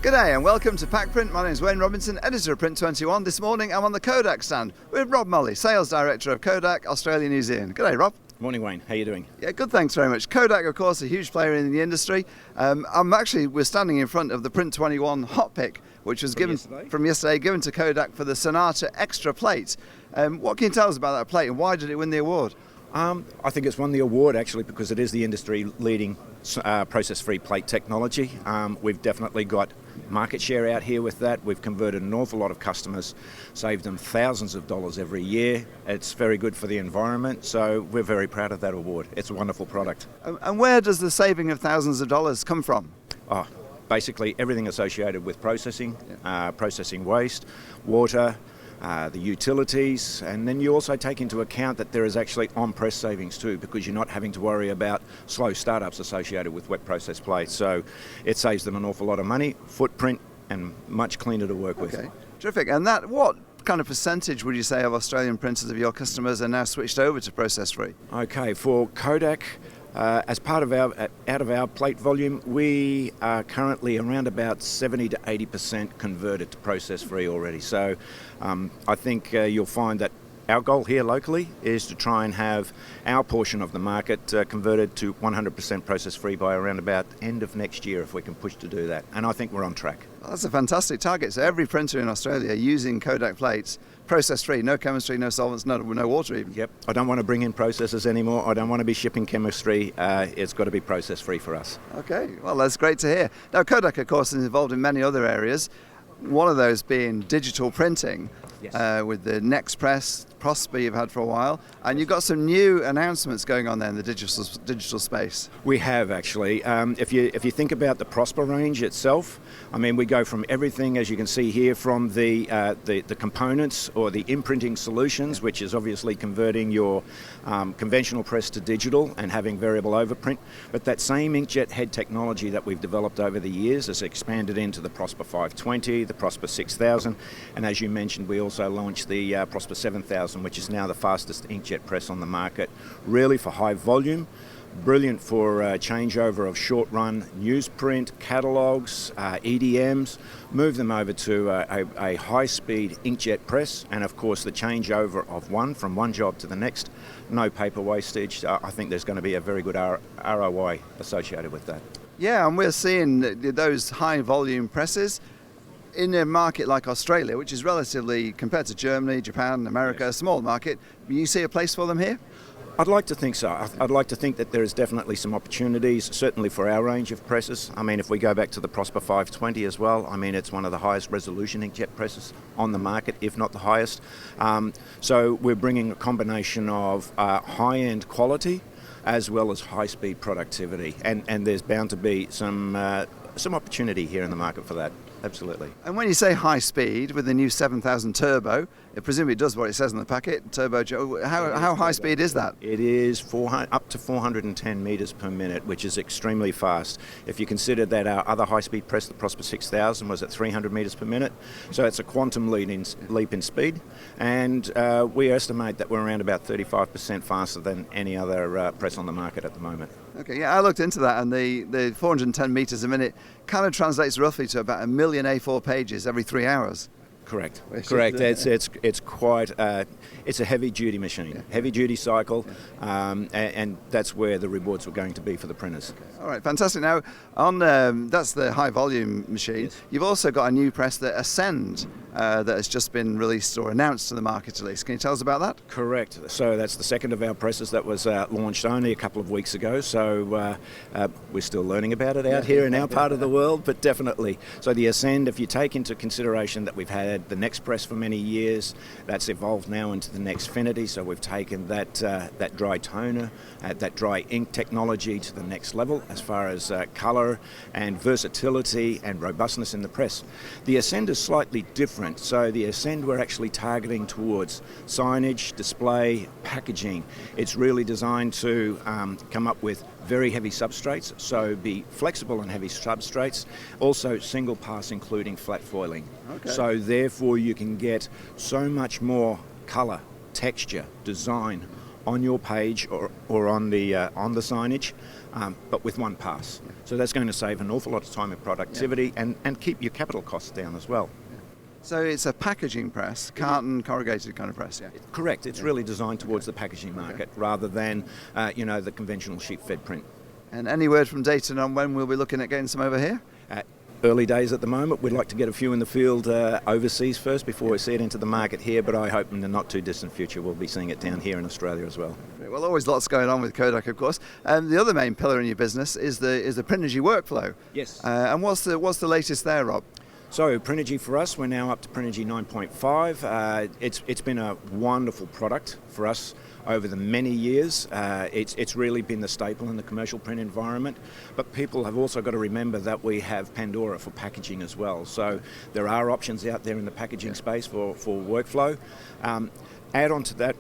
G'day and welcome to PacPrint. My name is Wayne Robinson, editor of Print 21. This morning I'm on the Kodak stand with Rob Mollee, sales director of Kodak, Australia, New Zealand. G'day, Rob. Morning, Wayne. How are you doing? Yeah, good, thanks very much. Kodak, of course, a huge player in the industry. We're standing in front of the Print 21 hot pick, which was given to Kodak for the Sonata Extra plate. What can you tell us about that plate and why did it win the award? I think it's won the award actually because it is the industry-leading process-free plate technology. We've definitely got market share out here with that. We've converted an awful lot of customers, saved them thousands of dollars every year. It's very good for the environment, so we're very proud of that award. It's a wonderful product. And where does the saving of thousands of dollars come from? Basically everything associated with processing, processing waste, water, the utilities, and then you also take into account that there is actually on-press savings too, because you're not having to worry about slow startups associated with wet process plates. So it saves them an awful lot of money, footprint, and much cleaner to work with. Okay, terrific. And what kind of percentage would you say of Australian printers of your customers are now switched over to process-free? Okay, for Kodak, as part of our plate volume, we are currently around about 70 to 80% converted to process-free already. So I think you'll find that our goal here locally is to try and have our portion of the market converted to 100% process-free by around about end of next year if we can push to do that. And I think we're on track. Well, that's a fantastic target. So every printer in Australia using Kodak plates, process-free, no chemistry, no solvents, no water even. Yep. I don't want to bring in processes anymore. I don't want to be shipping chemistry. It's got to be process-free for us. Okay. Well, that's great to hear. Now, Kodak, of course, is involved in many other areas. One of those being digital printing. Yes. With the Next Press, Prosper you've had for a while, and you've got some new announcements going on there in the digital space. We have actually. If you think about the Prosper range itself, I mean we go from everything, as you can see here, from the components or the imprinting solutions, which is obviously converting your conventional press to digital and having variable overprint. But that same inkjet head technology that we've developed over the years has expanded into the Prosper 520, the Prosper 6000, and as you mentioned, we also launched the Prosper 7000, which is now the fastest inkjet press on the market, really for high volume, brilliant for changeover of short-run newsprint, catalogues, EDMs, move them over to a high-speed inkjet press, and of course the changeover of from one job to the next, no paper wastage. I think there's going to be a very good ROI associated with that. Yeah, and we're seeing those high-volume presses in a market like Australia, which is relatively, compared to Germany, Japan, America, a small market. You see a place for them here? I'd like to think so. I'd like to think that there is definitely some opportunities, certainly for our range of presses. I mean, if we go back to the Prosper 520 as well, I mean, it's one of the highest resolution inkjet presses on the market, if not the highest. So we're bringing a combination of high-end quality as well as high-speed productivity, and there's bound to be some opportunity here in the market for that. Absolutely. And when you say high speed with the new 7000 turbo, it presumably does what it says on the packet, turbo. How high speed is that? It is up to 410 meters per minute, which is extremely fast. If you consider that our other high speed press, the Prosper 6000, was at 300 meters per minute, so it's a quantum leap in speed, and we estimate that we're around about 35% faster than any other press on the market at the moment. Okay, yeah, I looked into that, and the 410 meters a minute kind of translates roughly to about 1 million A4 pages every 3 hours. Correct. It's quite it's a heavy duty machine, heavy duty cycle, and that's where the rewards were going to be for the printers. Okay. All right, fantastic. Now that's the high volume machine. Yes. You've also got a new press, the Ascend, that has just been released or announced to the market at least. Can you tell us about that? Correct. So that's the second of our presses that was launched only a couple of weeks ago. So we're still learning about it out here in our part of the world, but definitely. So the Ascend, if you take into consideration that we've had the Next Press for many years, that's evolved now into the Nexfinity. So we've taken that dry toner, that dry ink technology to the next level as far as colour and versatility and robustness in the press. The Ascend is slightly different. So the Ascend, we're actually targeting towards signage, display, packaging. It's really designed to come up with very heavy substrates, so be flexible on heavy substrates, also single pass including flat foiling. Okay. So therefore you can get so much more colour, texture, design on your page or on the signage, but with one pass. So that's going to save an awful lot of time and productivity and keep your capital costs down as well. So it's a packaging press, carton corrugated kind of press, yeah? Correct. It's really designed towards the packaging market rather than, the conventional sheet-fed print. And any word from Dayton on when we'll be looking at getting some over here? Early days at the moment. We'd like to get a few in the field overseas first before we see it into the market here, but I hope in the not too distant future we'll be seeing it down here in Australia as well. Well, always lots going on with Kodak, of course. The other main pillar in your business is the Printergy workflow. Yes. And what's the latest there, Rob? So Printergy for us, we're now up to Printergy 9.5. It's been a wonderful product for us over the many years. It's really been the staple in the commercial print environment, but people have also got to remember that we have Pandora for packaging as well. So there are options out there in the packaging space for workflow. Add on to that,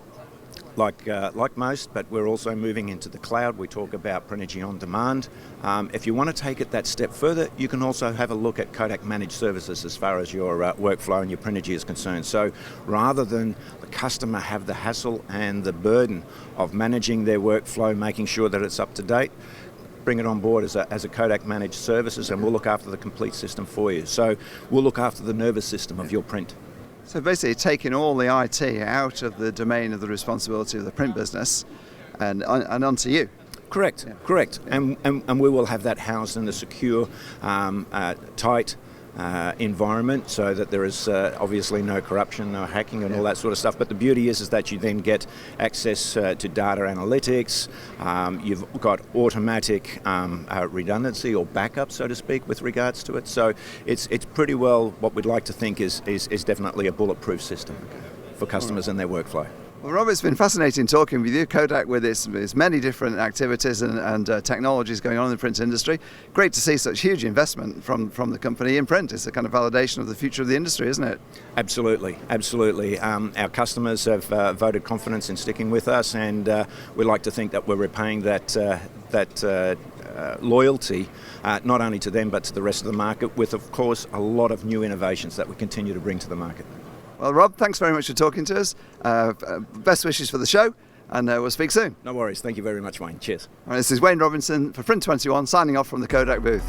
like most, but we're also moving into the cloud. We talk about Printergy on demand. If you want to take it that step further, you can also have a look at Kodak managed services as far as your workflow and your Printergy is concerned. So rather than the customer have the hassle and the burden of managing their workflow, making sure that it's up to date, bring it on board as a Kodak managed services, and we'll look after the complete system for you. So we'll look after the nervous system of your print. So basically taking all the IT out of the domain of the responsibility of the print business and onto you. Correct, correct. Yeah. And we will have that housed in a secure, tight environment so that there is obviously no corruption, no hacking and all that sort of stuff. But the beauty is that you then get access to data analytics. You've got automatic redundancy or backup, so to speak, with regards to it. So it's pretty well what we'd like to think is definitely a bulletproof system for customers and their workflow. Well, Rob, it's been fascinating talking with you. Kodak with its many different activities and technologies going on in the print industry. Great to see such huge investment from the company in print. It's a kind of validation of the future of the industry, isn't it? Absolutely, absolutely. Our customers have voted confidence in sticking with us, and we like to think that we're repaying that loyalty, not only to them but to the rest of the market, with, of course, a lot of new innovations that we continue to bring to the market. Well, Rob, thanks very much for talking to us. Best wishes for the show, and we'll speak soon. No worries. Thank you very much, Wayne. Cheers. All right, this is Wayne Robinson for Print 21, signing off from the Kodak booth.